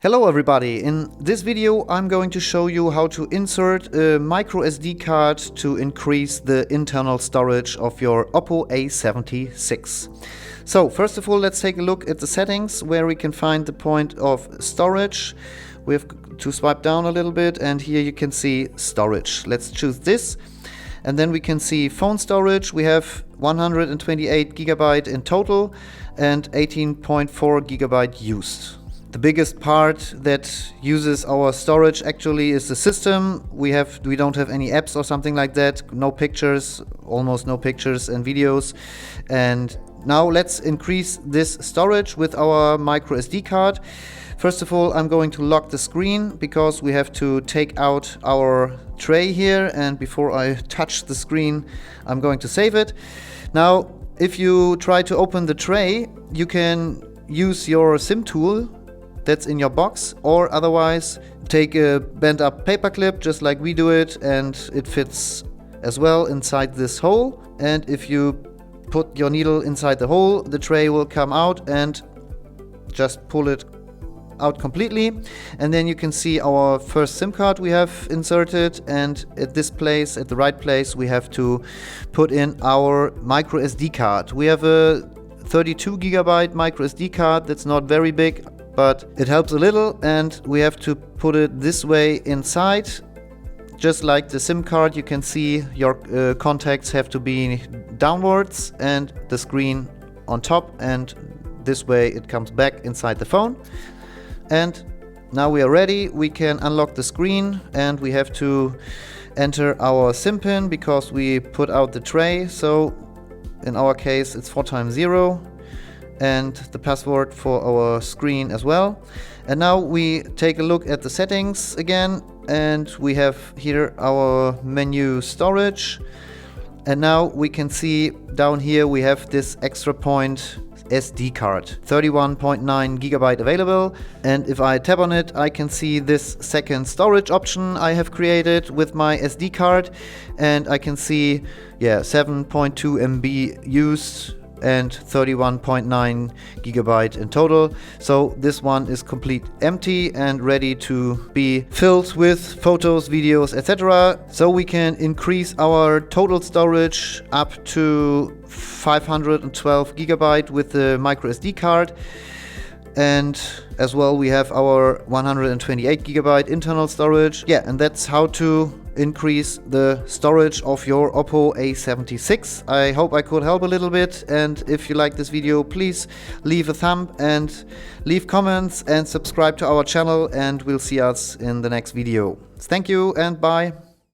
Hello everybody, in this video I'm going to show you how to insert a microSD card to increase the internal storage of your Oppo A76. So first of all, let's take a look at the settings where we can find the point of storage. We have to swipe down a little bit and here you can see storage. Let's choose this and then we can see phone storage. We have 128 GB in total and 18.4 GB used. The biggest part that uses our storage actually is the system. We don't have any apps or something like that, no pictures, almost no pictures and videos. And now let's increase this storage with our microSD card. First of all, I'm going to lock the screen because we have to take out our tray here, and before I touch the screen I'm going to save it. Now if you try to open the tray, you can use your SIM tool that's in your box, or otherwise take a bent up paper clip just like we do it, and it fits as well inside this hole. And if you put your needle inside the hole, the tray will come out, and just pull it out completely, and then you can see our first SIM card we have inserted, and at this place, at the right place, we have to put in our microSD card. We have a 32 GB microSD card that's not very big, but it helps a little, and we have to put it this way inside. Just like the SIM card, you can see your contacts have to be downwards and the screen on top, and this way it comes back inside the phone. And now we are ready. We can unlock the screen and we have to enter our SIM pin because we put out the tray. So in our case it's 4x0. And the password for our screen as well. And now we take a look at the settings again, and we have here our menu storage. And now we can see down here we have this extra point SD card, 31.9 GB available. And if I tap on it, I can see this second storage option I have created with my SD card, and I can see 7.2 MB used and 31.9 GB in total. So this one is complete empty and ready to be filled with photos, videos, etc. So we can increase our total storage up to 512 GB with the microSD card. And as well we have our 128 GB internal storage. And that's how to increase the storage of your Oppo A76. I hope I could help a little bit, and if you like this video, please leave a thumb and leave comments and subscribe to our channel, and we'll see us in the next video. Thank you and bye.